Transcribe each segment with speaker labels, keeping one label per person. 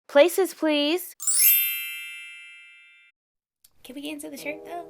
Speaker 1: Places, please. Can we get into the shirt though?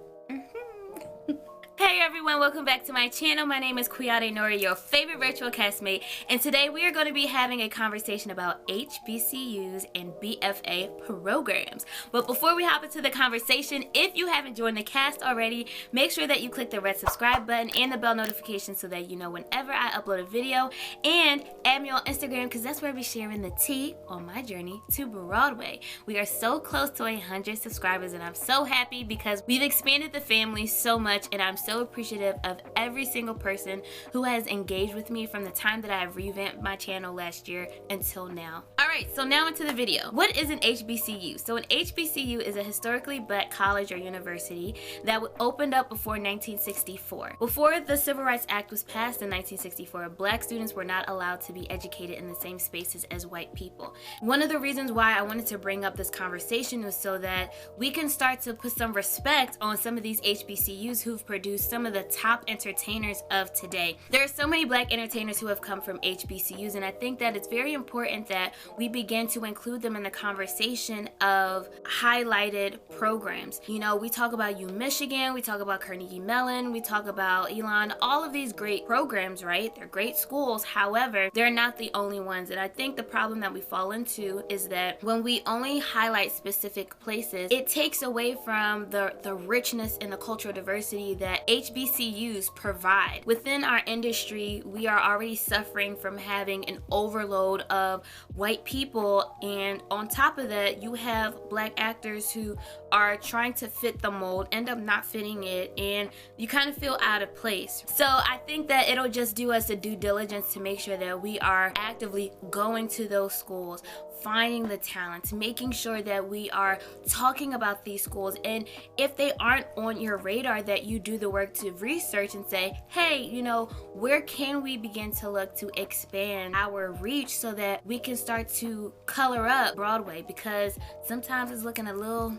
Speaker 1: Hey everyone, welcome back to my channel. My name is Kuyade Nori, your favorite virtual castmate, and today we are going to be having a conversation about HBCUs and BFA programs. But before we hop into the conversation, if you haven't joined the cast already, make sure that you click the red subscribe button and the bell notification so that you know whenever I upload a video, and add me on Instagram because that's where I'll be sharing the tea on my journey to Broadway. We are so close to 100 subscribers and I'm so happy because we've expanded the family so much, and I'm so appreciative of every single person who has engaged with me from the time that I have revamped my channel last year until now. Alright, so now into the video. What is an HBCU? So an HBCU is a historically black college or university that opened up before 1964. Before the Civil Rights Act was passed in 1964, black students were not allowed to be educated in the same spaces as white people. One of the reasons why I wanted to bring up this conversation was so that we can start to put some respect on some of these HBCUs who've produced some of the top entertainers of today. There are so many black entertainers who have come from HBCUs, and I think that it's very important that we begin to include them in the conversation of highlighted programs. You know, we talk about Michigan, we talk about Carnegie Mellon, we talk about Elon, all of these great programs, right? They're great schools. However, they're not the only ones, and I think the problem that we fall into is that when we only highlight specific places, it takes away from the richness and the cultural diversity that HBCUs provide. Within our industry, we are already suffering from having an overload of white people, and on top of that, you have black actors who are trying to fit the mold, end up not fitting it, and you kind of feel out of place. So I think that it'll just do us a due diligence to make sure that we are actively going to those schools, finding the talents, making sure that we are talking about these schools, and if they aren't on your radar, that you do the work to research and say, hey, you know, where can we begin to look to expand our reach so that we can start to color up Broadway, because sometimes it's looking a little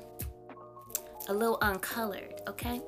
Speaker 1: uncolored, okay?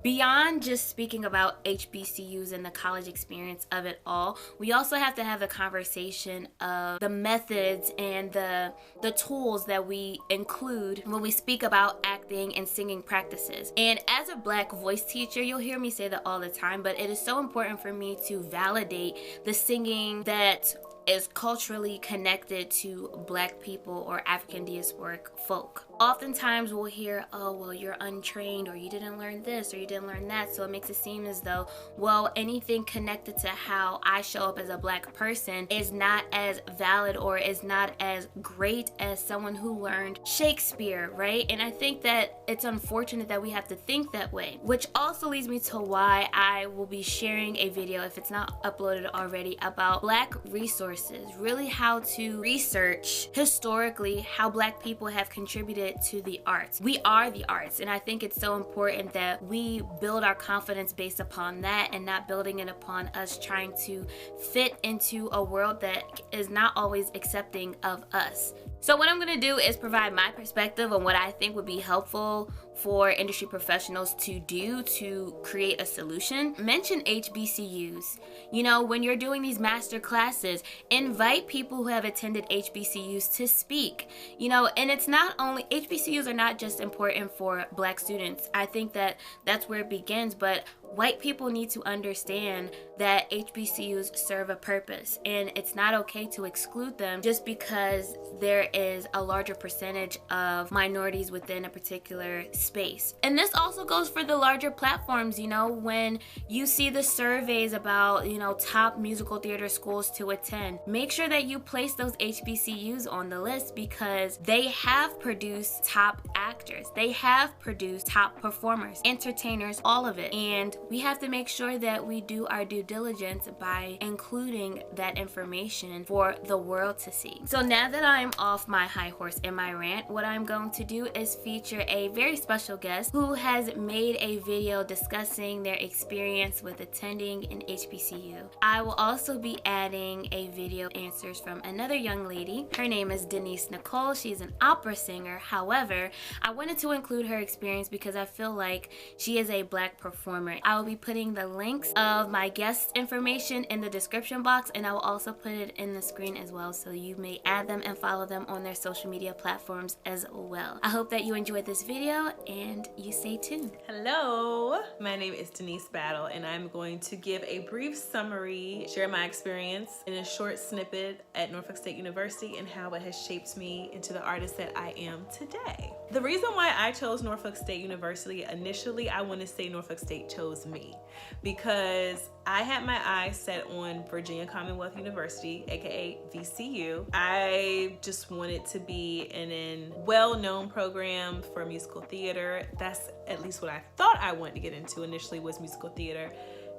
Speaker 1: Beyond just speaking about HBCUs and the college experience of it all, we also have to have a conversation of the methods and the tools that we include when we speak about acting and singing practices. And as a black voice teacher, you'll hear me say that all the time, but it is so important for me to validate the singing that is culturally connected to black people or African diasporic folk. Oftentimes we'll hear, oh, well, you're untrained, or you didn't learn this, or you didn't learn that, so it makes it seem as though, well, anything connected to how I show up as a black person is not as valid or is not as great as someone who learned Shakespeare, right? And I think that it's unfortunate that we have to think that way, which also leads me to why I will be sharing a video, if it's not uploaded already, about black resources, really how to research historically how black people have contributed to the arts. We are the arts, and I think it's so important that we build our confidence based upon that and not building it upon us trying to fit into a world that is not always accepting of us. So what I'm going to do is provide my perspective on what I think would be helpful for industry professionals to do to create a solution. Mention HBCUs. You know, when you're doing these master classes, invite people who have attended HBCUs to speak. You know, and it's not only, HBCUs are not just important for black students. I think that that's where it begins, but white people need to understand that HBCUs serve a purpose, and it's not okay to exclude them just because there is a larger percentage of minorities within a particular space. And this also goes for the larger platforms. You know, when you see the surveys about, you know, top musical theater schools to attend, make sure that you place those HBCUs on the list, because they have produced top actors, they have produced top performers, entertainers, all of it. And we have to make sure that we do our due diligence by including that information for the world to see. So now that I'm off my high horse in my rant, what I'm going to do is feature a very special guest who has made a video discussing their experience with attending an HBCU. I will also be adding a video answers from another young lady. Her name is Denise Nicole. She's an opera singer. However, I wanted to include her experience because I feel like she is a black performer. I will be putting the links of my guest information in the description box, and I will also put it in the screen as well, so you may add them and follow them on their social media platforms as well. I hope that you enjoyed this video and you stay tuned.
Speaker 2: Hello, my name is Denise Battle, and I'm going to give a brief summary, share my experience in a short snippet at Norfolk State University and how it has shaped me into the artist that I am today. The reason why I chose Norfolk State University, initially I want to say Norfolk State chose me, because I had my eyes set on Virginia Commonwealth University, aka VCU. I just wanted to be in a well-known program for musical theater. That's at least what I thought I wanted to get into initially, was musical theater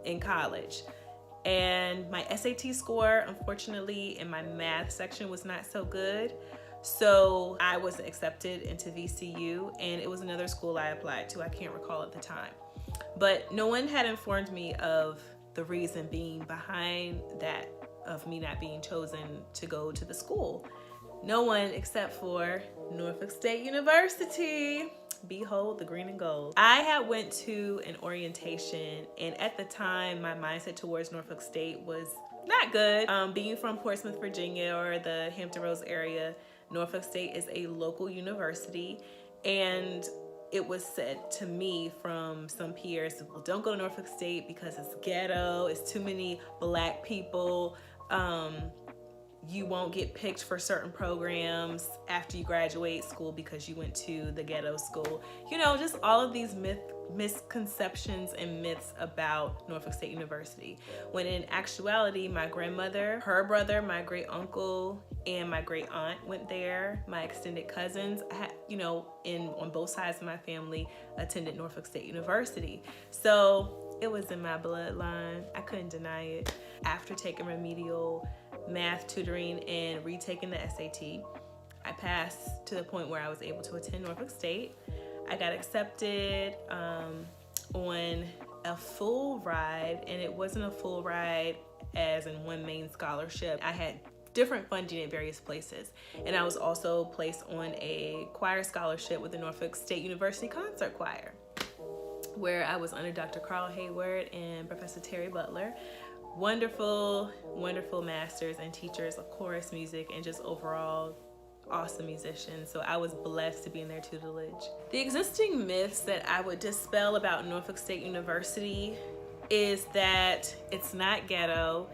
Speaker 2: in college. And my SAT score, unfortunately, in my math section was not so good. So I wasn't accepted into VCU, and it was another school I applied to. I can't recall at the time. But no one had informed me of the reason being behind that, of me not being chosen to go to the school. No one except for Norfolk State University. Behold the green and gold. I had went to an orientation, and at the time my mindset towards Norfolk State was not good. Being from Portsmouth, Virginia, or the Hampton Roads area, Norfolk State is a local university, and it was said to me from some peers, well, don't go to Norfolk State because it's ghetto, it's too many black people, you won't get picked for certain programs after you graduate school because you went to the ghetto school. You know, just all of these misconceptions and myths about Norfolk State University. When in actuality, my grandmother, her brother, my great uncle, and my great aunt went there. My extended cousins, on both sides of my family, attended Norfolk State University. So it was in my bloodline. I couldn't deny it. After taking remedial math tutoring and retaking the SAT, I passed to the point where I was able to attend Norfolk State. I got accepted on a full ride, and it wasn't a full ride as in one main scholarship. I had different funding at various places, and I was also placed on a choir scholarship with the Norfolk State University Concert Choir, where I was under Dr. Carl Hayward and Professor Terry Butler. Wonderful, wonderful masters and teachers of chorus music and just overall awesome musicians. So I was blessed to be in their tutelage. The existing myths that I would dispel about Norfolk State University is that it's not ghetto.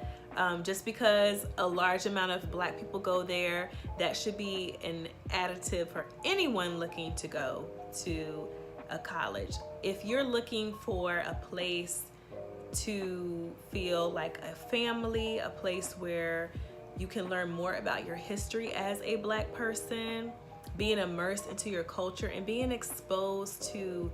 Speaker 2: Just because a large amount of black people go there, that should be an additive for anyone looking to go to a college. If you're looking for a place to feel like a family, a place where you can learn more about your history as a black person, being immersed into your culture and being exposed to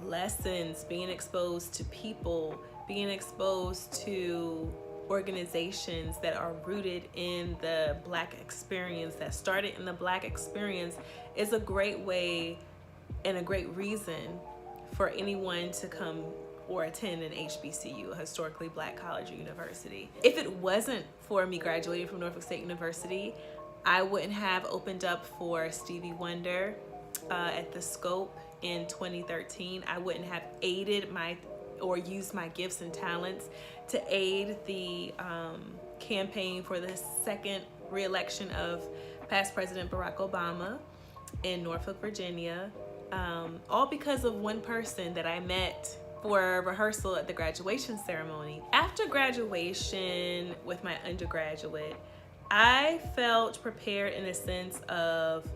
Speaker 2: lessons, being exposed to people, being exposed to organizations that are rooted in the black experience, that started in the black experience, is a great way and a great reason for anyone to come or attend an HBCU, a historically black college or university. If it wasn't for me graduating from Norfolk State University, I wouldn't have opened up for Stevie Wonder at the Scope in 2013. I wouldn't have aided used my gifts and talents to aid the campaign for the second re-election of past President Barack Obama in Norfolk, Virginia, all because of one person that I met for a rehearsal at the graduation ceremony. After graduation with my undergraduate, I felt prepared in a sense of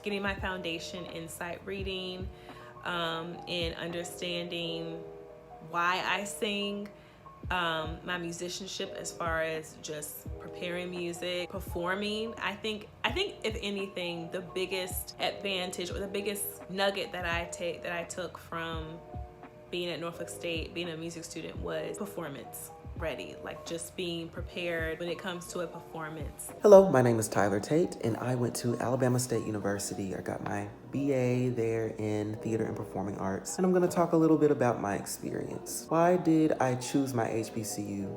Speaker 2: getting my foundation in sight reading, and understanding why I sing, my musicianship as far as just preparing music, performing. I think if anything, the biggest advantage or the biggest nugget that I took from being at Norfolk State, being a music student, was performance ready, like just being prepared when it comes to a performance.
Speaker 3: Hello, my name is Tyler Tate, and I went to Alabama State University. I got my BA there in theater and performing arts, and I'm going to talk a little bit about my experience. Why did I choose my HBCU?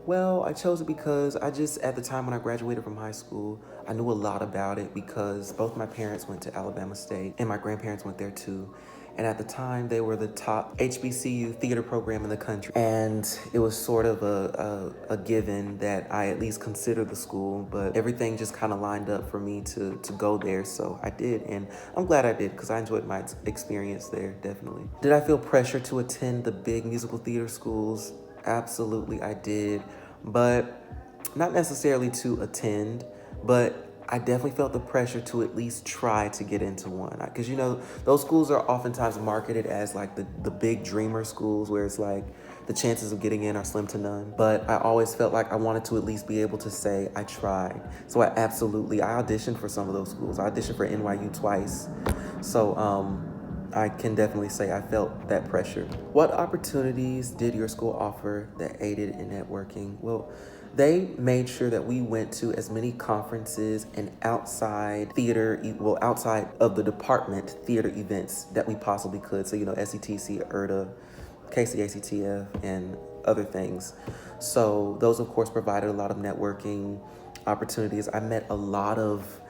Speaker 3: Well, I chose it because at the time when I graduated from high school, I knew a lot about it because both my parents went to Alabama State and my grandparents went there too. And at the time, they were the top HBCU theater program in the country. And it was sort of a given that I at least consider the school, but everything just kind of lined up for me to go there. So I did, and I'm glad I did because I enjoyed my experience there, definitely. Did I feel pressure to attend the big musical theater schools? Absolutely, I did, but not necessarily to attend, but I definitely felt the pressure to at least try to get into one. Because, you know, those schools are oftentimes marketed as like the big dreamer schools where it's like the chances of getting in are slim to none. But I always felt like I wanted to at least be able to say I tried. So I auditioned for some of those schools. I auditioned for NYU twice. So I can definitely say I felt that pressure. What opportunities did your school offer that aided in networking? Well, they made sure that we went to as many conferences and outside of the department theater events that we possibly could. So, you know, SETC, ERTA, KCACTF, and other things. So those, of course, provided a lot of networking opportunities. I met a lot of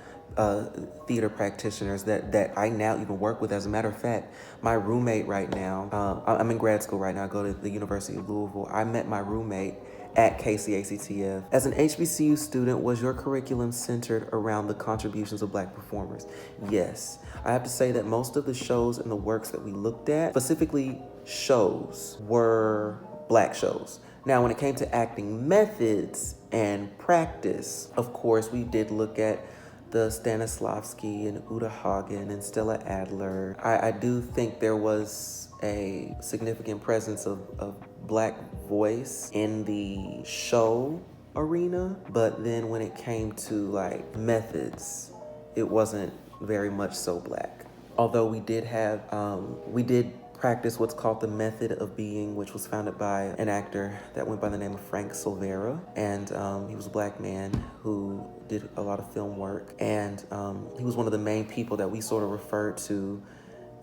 Speaker 3: theater practitioners that I now even work with. As a matter of fact, my roommate right now, I'm in grad school right now, I go to the University of Louisville. I met my roommate at KCACTF. As an HBCU student, was your curriculum centered around the contributions of Black performers? Yes. I have to say that most of the shows and the works that we looked at, specifically shows, were Black shows. Now, when it came to acting methods and practice, of course, we did look at the Stanislavski and Uta Hagen and Stella Adler. I do think there was a significant presence of Black voice in the show arena, but then when it came to like methods, it wasn't very much so Black. Although we did practice what's called the method of being, which was founded by an actor that went by the name of Frank Silvera. And he was a Black man who did a lot of film work. And he was one of the main people that we sort of referred to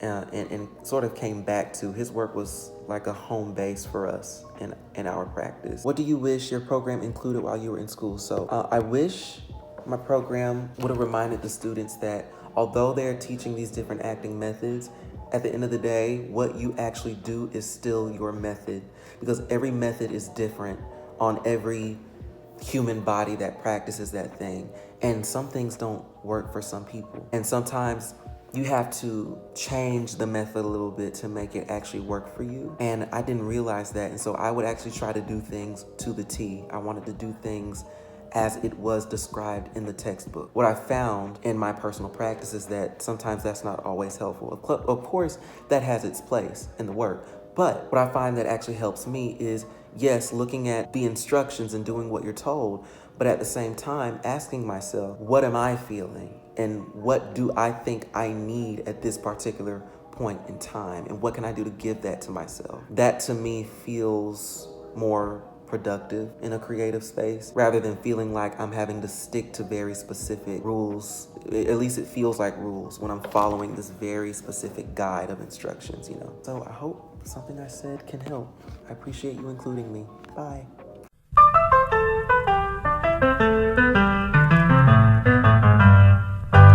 Speaker 3: and sort of came back to. His work was like a home base for us in our practice. What do you wish your program included while you were in school? So I wish my program would have reminded the students that although they're teaching these different acting methods, at the end of the day, what you actually do is still your method, because every method is different on every human body that practices that thing. And some things don't work for some people. And sometimes you have to change the method a little bit to make it actually work for you. And I didn't realize that. And so I would actually try to do things to the T. I wanted to do things as it was described in the textbook. What I found in my personal practice is that sometimes that's not always helpful. Of course, that has its place in the work. But what I find that actually helps me is, yes, looking at the instructions and doing what you're told, but at the same time, asking myself, what am I feeling? And what do I think I need at this particular point in time? And what can I do to give that to myself? That to me feels more productive in a creative space, rather than feeling like I'm having to stick to very specific rules. At least it feels like rules when I'm following this very specific guide of instructions, you know? So I hope something I said can help. I appreciate you including me. Bye.